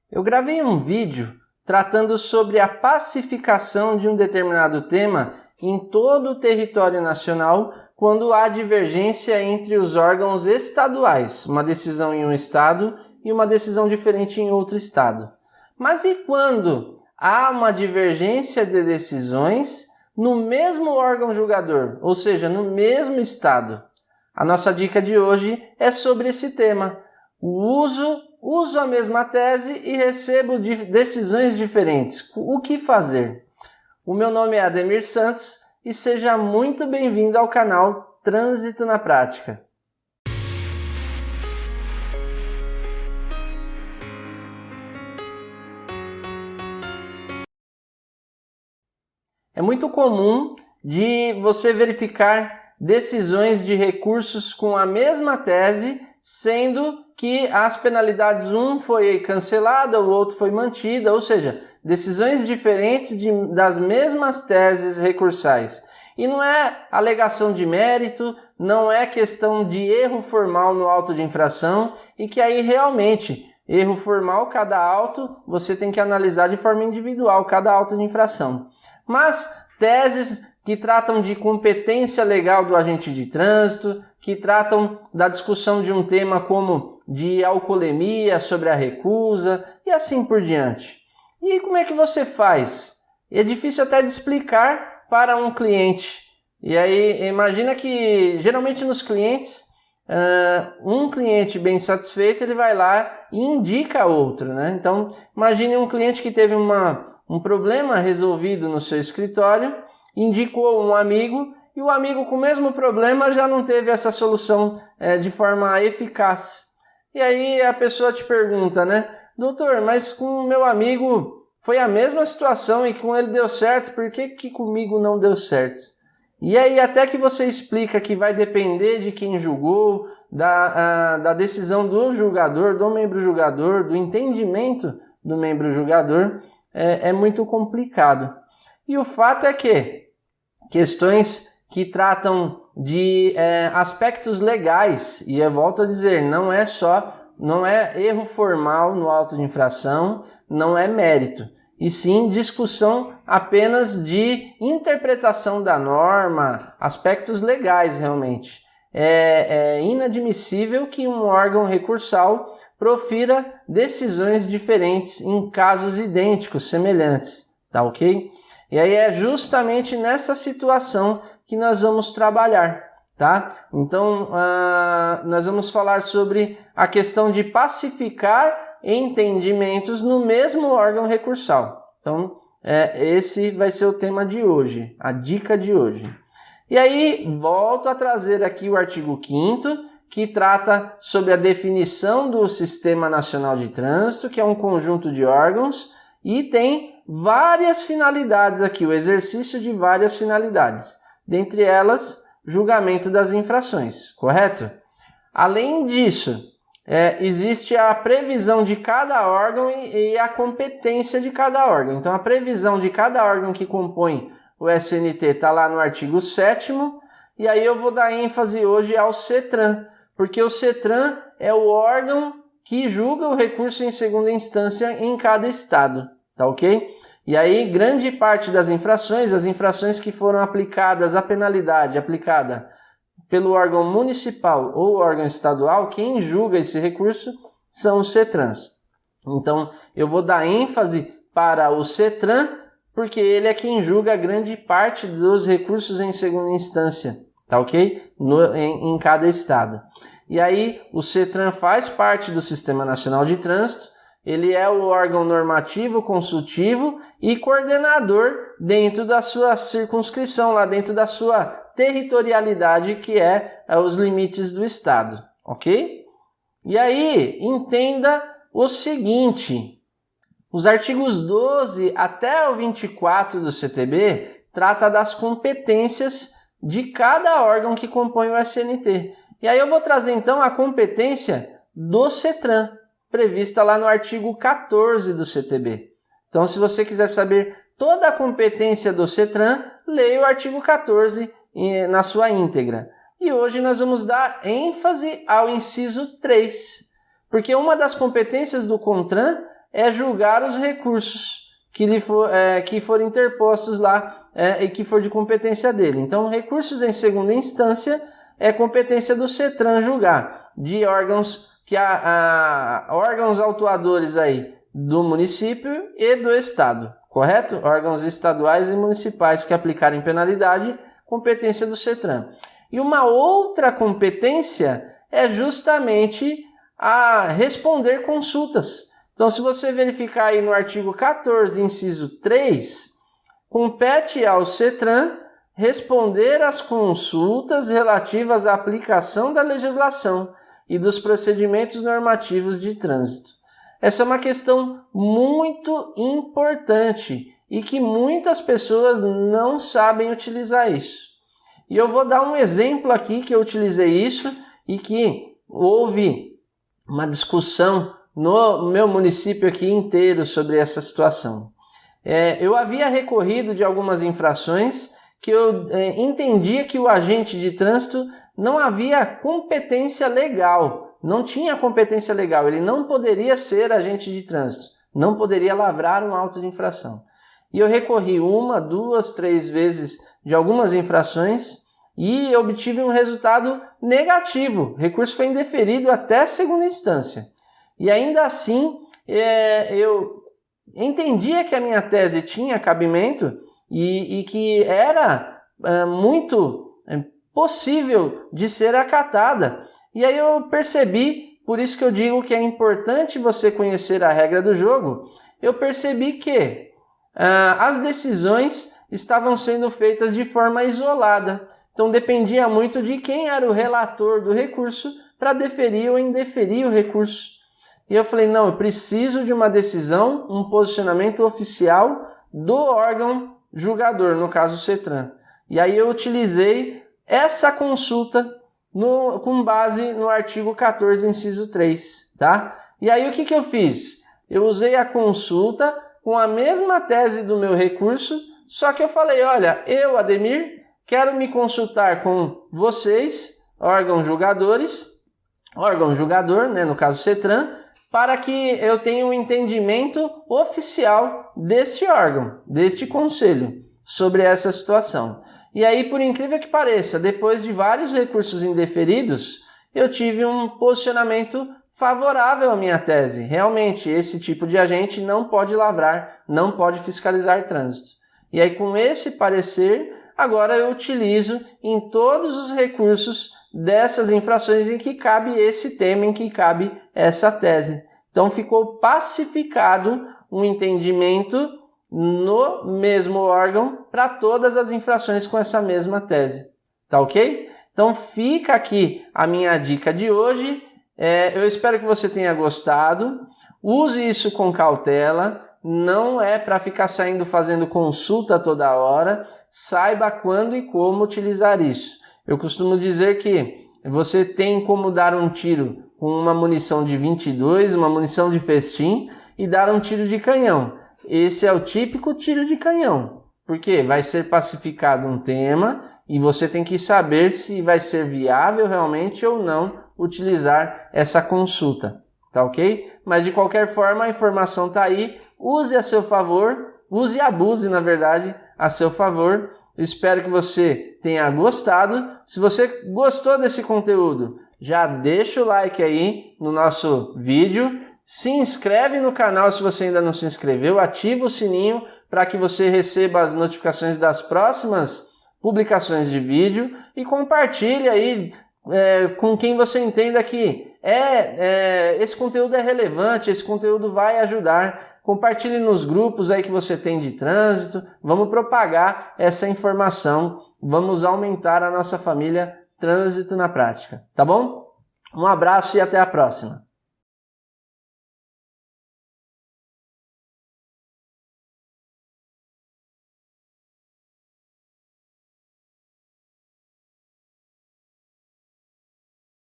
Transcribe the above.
Eu gravei um vídeo tratando sobre a pacificação de um determinado tema em todo o território nacional quando há divergência entre os órgãos estaduais, uma decisão em um estado e uma decisão diferente em outro estado. Mas e quando há uma divergência de decisões no mesmo órgão julgador, ou seja, no mesmo estado? A nossa dica de hoje é sobre esse tema. Uso a mesma tese e recebo decisões diferentes. O que fazer? O meu nome é Ademir Santos e seja muito bem-vindo ao canal Trânsito na Prática. É muito comum de você verificar decisões de recursos com a mesma tese, sendo que as penalidades, um foi cancelada, o outro foi mantida, ou seja, decisões diferentes das mesmas teses recursais. E não é alegação de mérito, não é questão de erro formal no auto de infração, e que aí realmente, erro formal, cada auto, você tem que analisar de forma individual, cada auto de infração. Mas teses que tratam de competência legal do agente de trânsito, que tratam da discussão de um tema como de alcoolemia, sobre a recusa e assim por diante. E como é que você faz? É difícil até de explicar para um cliente. E aí, imagina que geralmente nos clientes, um cliente bem satisfeito, ele vai lá e indica outro, né? Então, imagine um cliente que teve um problema resolvido no seu escritório, indicou um amigo e o amigo com o mesmo problema já não teve essa solução de forma eficaz. E aí a pessoa te pergunta, né? Doutor, mas com o meu amigo foi a mesma situação e com ele deu certo, por que comigo não deu certo? E aí até que você explica que vai depender de quem julgou, da decisão do julgador, do membro julgador, do entendimento do membro julgador, é muito complicado. E o fato é que questões que tratam de aspectos legais, e eu volto a dizer, não é erro formal no auto de infração, não é mérito, e sim discussão apenas de interpretação da norma, aspectos legais realmente. É inadmissível que um órgão recursal profira decisões diferentes em casos idênticos, semelhantes, tá ok? E aí é justamente nessa situação que nós vamos trabalhar, tá? Então, nós vamos falar sobre a questão de pacificar entendimentos no mesmo órgão recursal. Então, esse vai ser o tema de hoje, a dica de hoje. E aí, volto a trazer aqui o artigo 5º, que trata sobre a definição do Sistema Nacional de Trânsito, que é um conjunto de órgãos, e tem várias finalidades aqui, o exercício de várias finalidades. Dentre elas, julgamento das infrações, correto? Além disso, existe a previsão de cada órgão e a competência de cada órgão. Então, a previsão de cada órgão que compõe o SNT está lá no artigo 7º, e aí eu vou dar ênfase hoje ao CETRAN, porque o CETRAN é o órgão que julga o recurso em segunda instância em cada estado, tá ok? E aí, grande parte das infrações, as infrações que foram aplicadas, a penalidade aplicada pelo órgão municipal ou órgão estadual, quem julga esse recurso são os CETRANs. Então, eu vou dar ênfase para o CETRAN, porque ele é quem julga grande parte dos recursos em segunda instância, tá ok? Em cada estado. E aí, o CETRAN faz parte do Sistema Nacional de Trânsito, ele é o órgão normativo, consultivo e coordenador dentro da sua circunscrição, lá dentro da sua territorialidade, que é os limites do estado, ok? E aí, entenda o seguinte, os artigos 12 até o 24 do CTB trata das competências de cada órgão que compõe o SNT. E aí eu vou trazer então a competência do CETRAN, prevista lá no artigo 14 do CTB. Então, se você quiser saber toda a competência do CETRAN, leia o artigo 14 na sua íntegra. E hoje nós vamos dar ênfase ao inciso 3, porque uma das competências do CONTRAN é julgar os recursos que forem interpostos lá e que for de competência dele. Então, recursos em segunda instância é competência do CETRAN julgar, de órgãos órgãos autuadores aí do município e do estado, correto? Órgãos estaduais e municipais que aplicarem penalidade, competência do CETRAN. E uma outra competência é justamente a responder consultas. Então, se você verificar aí no artigo 14, inciso 3, compete ao CETRAN responder às consultas relativas à aplicação da legislação e dos procedimentos normativos de trânsito. Essa é uma questão muito importante e que muitas pessoas não sabem utilizar isso. E eu vou dar um exemplo aqui que eu utilizei isso e que houve uma discussão no meu município aqui inteiro sobre essa situação. Eu havia recorrido de algumas infrações que eu entendia que o agente de trânsito não havia competência legal, não tinha competência legal, ele não poderia ser agente de trânsito, não poderia lavrar um auto de infração. E eu recorri 1, 2, 3 vezes de algumas infrações e obtive um resultado negativo. O recurso foi indeferido até segunda instância. E ainda assim, eu entendia que a minha tese tinha cabimento e que era muito possível de ser acatada. E aí eu percebi, por isso que eu digo que é importante você conhecer a regra do jogo, eu percebi que as decisões estavam sendo feitas de forma isolada. Então dependia muito de quem era o relator do recurso para deferir ou indeferir o recurso. E eu falei, não, eu preciso de uma decisão, um posicionamento oficial do órgão julgador, no caso o CETRAN. E aí eu utilizei essa consulta com base no artigo 14, inciso 3, tá? E aí o que eu fiz? Eu usei a consulta com a mesma tese do meu recurso, só que eu falei, olha, eu, Ademir, quero me consultar com vocês, órgão julgador, né, no caso CETRAN, para que eu tenha um entendimento oficial deste órgão, deste conselho, sobre essa situação. E aí, por incrível que pareça, depois de vários recursos indeferidos, eu tive um posicionamento favorável à minha tese. Realmente, esse tipo de agente não pode lavrar, não pode fiscalizar trânsito. E aí, com esse parecer, agora eu utilizo em todos os recursos dessas infrações em que cabe esse tema, em que cabe essa tese. Então, ficou pacificado um entendimento no mesmo órgão para todas as infrações com essa mesma tese. Tá ok? Então, fica aqui a minha dica de hoje. Eu espero que você tenha gostado. Use isso com cautela. Não é para ficar saindo fazendo consulta toda hora. Saiba quando e como utilizar isso. Eu costumo dizer que você tem como dar um tiro com uma munição de 22, uma munição de festim e dar um tiro de canhão. Esse é o típico tiro de canhão, porque vai ser pacificado um tema e você tem que saber se vai ser viável realmente ou não utilizar essa consulta, tá ok? Mas de qualquer forma a informação está aí, use a seu favor, use e abuse na verdade a seu favor. Eu espero que você tenha gostado. Se você gostou desse conteúdo, já deixa o like aí no nosso vídeo. Se inscreve no canal se você ainda não se inscreveu, ativa o sininho para que você receba as notificações das próximas publicações de vídeo e compartilhe aí com quem você entenda que esse conteúdo é relevante, esse conteúdo vai ajudar. Compartilhe nos grupos aí que você tem de trânsito, vamos propagar essa informação, vamos aumentar a nossa família Trânsito na Prática, tá bom? Um abraço e até a próxima.